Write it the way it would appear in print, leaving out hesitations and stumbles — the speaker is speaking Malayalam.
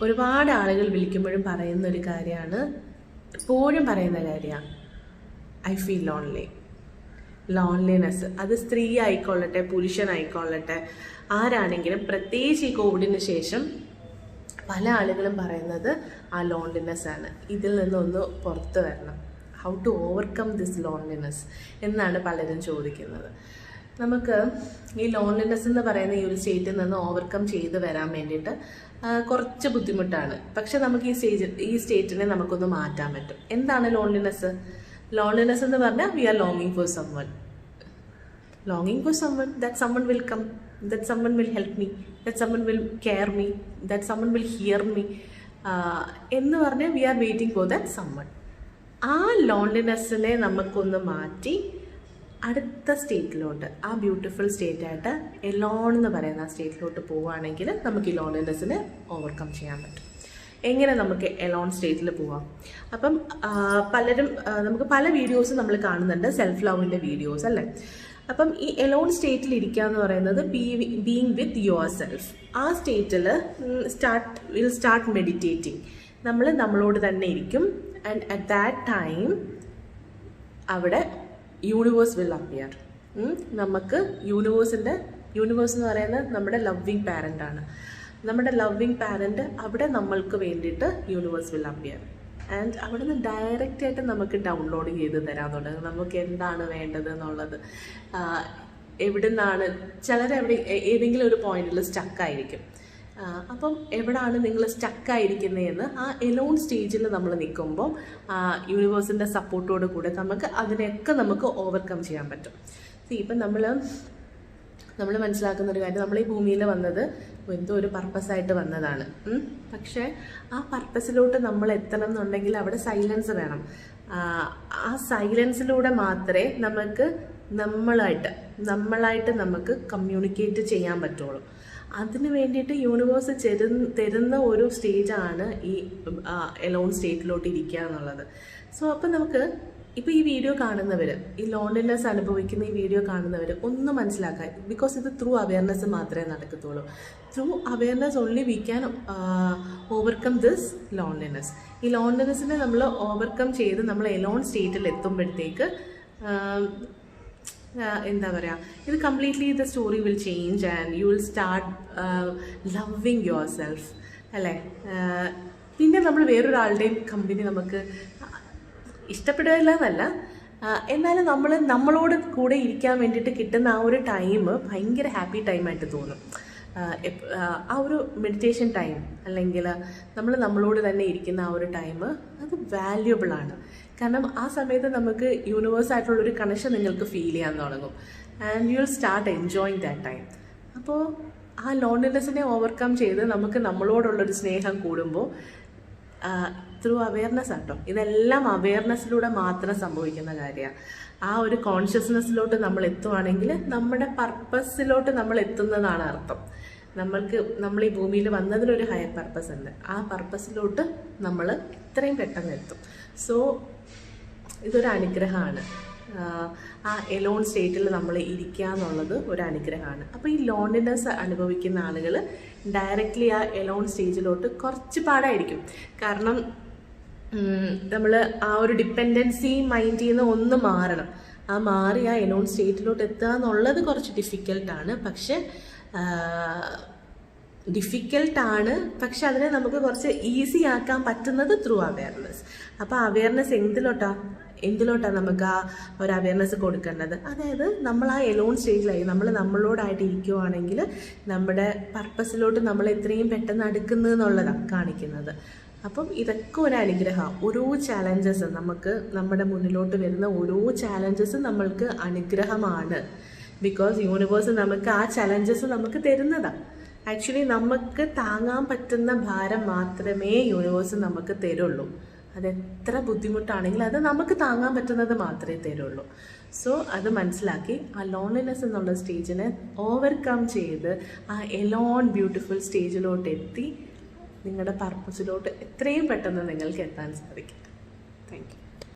ഒരുപാട് ആളുകൾ വിളിക്കുമ്പോഴും പറയുന്ന ഒരു കാര്യമാണ്, എപ്പോഴും പറയുന്ന കാര്യമാണ്, ഐ ഫീൽ ലോൺലിനെസ്. അത് സ്ത്രീ ആയിക്കൊള്ളട്ടെ പുരുഷനായിക്കൊള്ളട്ടെ ആരാണെങ്കിലും, പ്രത്യേകിച്ച് ഈ കോവിഡിന് ശേഷം പല ആളുകളും പറയുന്നത് ആ ലോൺലിനെസ് ആണ്. ഇതിൽ നിന്നൊന്ന് പുറത്തു വരണം. How to overcome this loneliness എന്നാണ് പലരും ചോദിക്കുന്നത്. നമുക്ക് ഈ ലോൺലിനെസ് എന്ന് പറയുന്ന ഈ ഒരു സ്റ്റേറ്റിൽ നിന്ന് ഓവർകം ചെയ്ത് വരാൻ വേണ്ടിയിട്ട് കുറച്ച് ബുദ്ധിമുട്ടാണ്. പക്ഷെ നമുക്ക് ഈ സ്റ്റേറ്റിനെ നമുക്കൊന്ന് മാറ്റാൻ പറ്റും. എന്താണ് ലോൺലിനെസ്? ലോൺലിനെസ് എന്ന് പറഞ്ഞാൽ വി ആർ ലോങ്ങിങ് for someone. That someone will come, that someone will help me, that someone will care me, that someone will hear me എന്ന് പറഞ്ഞാൽ we are waiting for that summon. ആ ലോൺലിനെസ്സിനെ നമുക്കൊന്ന് മാറ്റി അടുത്ത സ്റ്റേറ്റിലോട്ട്, ആ ബ്യൂട്ടിഫുൾ സ്റ്റേറ്റായിട്ട് എലോൺ എന്ന് പറയുന്ന ആ സ്റ്റേറ്റിലോട്ട് പോവുകയാണെങ്കിൽ നമുക്ക് ഈ ലോൺലിനെസ്സിനെ ഓവർകം ചെയ്യാൻ പറ്റും. എങ്ങനെ നമുക്ക് എലോൺ സ്റ്റേറ്റിൽ പോവാം? അപ്പം പലരും നമുക്ക് പല വീഡിയോസ് നമ്മൾ കാണുന്നുണ്ട്, സെൽഫ് ലവിൻ്റെ വീഡിയോസ് അല്ലേ. അപ്പം ഈ എലോൺ സ്റ്റേറ്റിൽ ഇരിക്കുക എന്ന് പറയുന്നത് ബീയിങ് വിത്ത് യുവർ സെൽഫ്. ആ സ്റ്റേറ്റിൽ വിൽ സ്റ്റാർട്ട് മെഡിറ്റേറ്റിംഗ്. നമ്മളോട് തന്നെ ഇരിക്കും. ആൻഡ് അറ്റ് ദാറ്റ് ടൈം അവിടെ യൂണിവേഴ്സ് വിൽ അപ്പിയർ. നമുക്ക് യൂണിവേഴ്സ് എന്ന് പറയുന്നത് നമ്മുടെ ലവ്വിങ് പാരൻ്റ് ആണ്. നമ്മുടെ ലവ്വിങ് പാരൻ്റ് അവിടെ നമ്മൾക്ക് വേണ്ടിയിട്ട് യൂണിവേഴ്സ് വിൽ അപ്പിയർ. ആൻഡ് അവിടെ നിന്ന് ഡയറക്റ്റായിട്ട് നമുക്ക് ഡൗൺലോഡ് ചെയ്ത് തരാൻ തുടങ്ങും നമുക്ക് എന്താണ് വേണ്ടത് എന്നുള്ളത്. എവിടെ നിന്നാണ് ഏതെങ്കിലും ഒരു പോയിന്റിൽ സ്റ്റക്കായിരിക്കും. അപ്പം എവിടെയാണ് നിങ്ങൾ സ്റ്റക്കായിരിക്കുന്നതെന്ന് ആ എലോൺ സ്റ്റേജിൽ നമ്മൾ നിൽക്കുമ്പോൾ യൂണിവേഴ്സിൻ്റെ സപ്പോർട്ടോട് കൂടെ അതിനെയൊക്കെ നമുക്ക് ഓവർകം ചെയ്യാൻ പറ്റും. ഇപ്പം നമ്മൾ മനസ്സിലാക്കുന്ന ഒരു കാര്യം, നമ്മൾ ഈ ഭൂമിയിൽ വന്നത് എന്തോ ഒരു പർപ്പസായിട്ട് വന്നതാണ്. പക്ഷേ ആ പർപ്പസിലോട്ട് നമ്മൾ എത്തണം എന്നുണ്ടെങ്കിൽ അവിടെ സൈലൻസ് വേണം. ആ സൈലൻസിലൂടെ മാത്രമേ നമുക്ക് നമ്മളായിട്ട് നമുക്ക് കമ്മ്യൂണിക്കേറ്റ് ചെയ്യാൻ പറ്റുള്ളൂ. അതിന് വേണ്ടിയിട്ട് യൂണിവേഴ്സ് തരുന്ന ഒരു സ്റ്റേജാണ് ഈ എലോൺ സ്റ്റേറ്റിലോട്ട് ഇരിക്കുക എന്നുള്ളത്. സോ അപ്പം നമുക്ക് ഇപ്പോൾ ഈ വീഡിയോ കാണുന്നവർ, ഈ ലോൺലിനെസ് അനുഭവിക്കുന്ന ഈ വീഡിയോ കാണുന്നവർ ഒന്ന് മനസ്സിലാക്കാൻ, ബിക്കോസ് ഇത് ത്രൂ അവയർനെസ് മാത്രമേ നടക്കത്തുള്ളൂ. Through awareness only we can overcome this loneliness. ഈ ലോൺലിനെസ്സിനെ നമ്മൾ ഓവർകം ചെയ്ത് നമ്മൾ എലോൺ സ്റ്റേറ്റിൽ എത്തുമ്പോഴത്തേക്ക് എന്താ പറയുക, ഇത് completely the story will change and you will start loving your self അല്ലേ. പിന്നെ നമ്മൾ വേറൊരാളുടെയും കമ്പനി നമുക്ക് ഇഷ്ടപ്പെടുകയില്ല എന്നല്ല, എന്നാലും നമ്മളോട് കൂടെ ഇരിക്കാൻ വേണ്ടിയിട്ട് കിട്ടുന്ന ആ ഒരു ടൈം ഭയങ്കര ഹാപ്പി ടൈമായിട്ട് തോന്നും. ആ ഒരു മെഡിറ്റേഷൻ ടൈം അല്ലെങ്കിൽ നമ്മളോട് തന്നെ ഇരിക്കുന്ന ആ ഒരു ടൈം അത് വാല്യുബിളാണ്. കാരണം ആ സമയത്ത് നമുക്ക് യൂണിവേഴ്സായിട്ടുള്ളൊരു കണക്ഷൻ നിങ്ങൾക്ക് ഫീൽ ചെയ്യാൻ തുടങ്ങും. And you will start enjoying that time. അപ്പോൾ ആ ലോൺലിനെസ്സിനെ ഓവർകം ചെയ്ത് നമുക്ക് നമ്മളോടുള്ളൊരു സ്നേഹം കൂടുമ്പോൾ ത്രൂ അവയർനെസ് ആട്ടോ, ഇതെല്ലാം അവയർനെസ്സിലൂടെ മാത്രം സംഭവിക്കുന്ന കാര്യമാണ്. ആ ഒരു കോൺഷ്യസ്നെസ്സിലോട്ട് നമ്മൾ എത്തുവാണെങ്കിൽ നമ്മുടെ പർപ്പസിലോട്ട് നമ്മൾ എത്തുന്നതാണ് അർത്ഥം. നമ്മൾ ഈ ഭൂമിയിൽ വന്നതിനൊരു ഹയർ പർപ്പസ് ഉണ്ട്. ആ പർപ്പസിലോട്ട് നമ്മൾ എത്രയും പെട്ടെന്ന് എത്തും. സോ ഇതൊരു അനുഗ്രഹമാണ്. ആ എലോൺ സ്റ്റേറ്റിൽ നമ്മൾ ഇരിക്കുക എന്നുള്ളത് ഒരു അനുഗ്രഹമാണ്. അപ്പോൾ ഈ ലോൺലിനെസ് അനുഭവിക്കുന്ന ആളുകൾ ഡയറക്റ്റ്ലി ആ എലോൺ സ്റ്റേജിലോട്ട് കുറച്ച് പാടായിരിക്കും. കാരണം നമ്മൾ ആ ഒരു ഡിപ്പെൻഡൻസി മൈൻഡിൽ നിന്ന് ഒന്ന് മാറണം. മാറി ആ എലോൺ സ്റ്റേറ്റിലോട്ട് എത്തുക എന്നുള്ളത് കുറച്ച് ഡിഫിക്കൽട്ടാണ്. പക്ഷെ അതിനെ നമുക്ക് കുറച്ച് ഈസി ആക്കാൻ പറ്റുന്നത് ത്രൂ അവയർനെസ്. അപ്പോൾ അവയർനെസ് എന്തിലോട്ടാണ് നമുക്ക് ആ ഒരു അവയർനെസ് കൊടുക്കേണ്ടത്? അതായത് നമ്മൾ ആ എലോൺ സ്റ്റേജിലായി നമ്മളോടായിട്ട് ഇരിക്കുവാണെങ്കിൽ നമ്മുടെ പർപ്പസിലോട്ട് നമ്മൾ എത്രയും പെട്ടെന്ന് അടുക്കുന്നത് എന്നുള്ളതാണ് കാണിക്കുന്നത്. അപ്പം ഇതൊക്കെ ഒരു അനുഗ്രഹമാണ്. ഓരോ ചാലഞ്ചസ് നമ്മുടെ മുന്നിലോട്ട് വരുന്ന ഓരോ ചാലഞ്ചസ് നമ്മൾക്ക് അനുഗ്രഹമാണ്. ബിക്കോസ് യൂണിവേഴ്സ് നമുക്ക് ആ ചലഞ്ചസ് നമുക്ക് തരുന്നതാണ്. ആക്ച്വലി നമുക്ക് താങ്ങാൻ പറ്റുന്ന ഭാരം മാത്രമേ യൂണിവേഴ്സ് നമുക്ക് തരുള്ളൂ. അതെത്ര ബുദ്ധിമുട്ടാണെങ്കിലും അത് നമുക്ക് താങ്ങാൻ പറ്റുന്നത് മാത്രമേ തരുള്ളൂ. സോ അത് മനസ്സിലാക്കി ആ ലോൺലിനെസ് എന്നുള്ള സ്റ്റേജിനെ ഓവർകം ചെയ്ത് ആ എലോൺ ബ്യൂട്ടിഫുൾ സ്റ്റേജിലോട്ട് എത്തി നിങ്ങളുടെ പർപ്പസിലോട്ട് എത്രയും പെട്ടെന്ന് നിങ്ങൾക്ക് എത്താൻ സാധിക്കും. Thank you.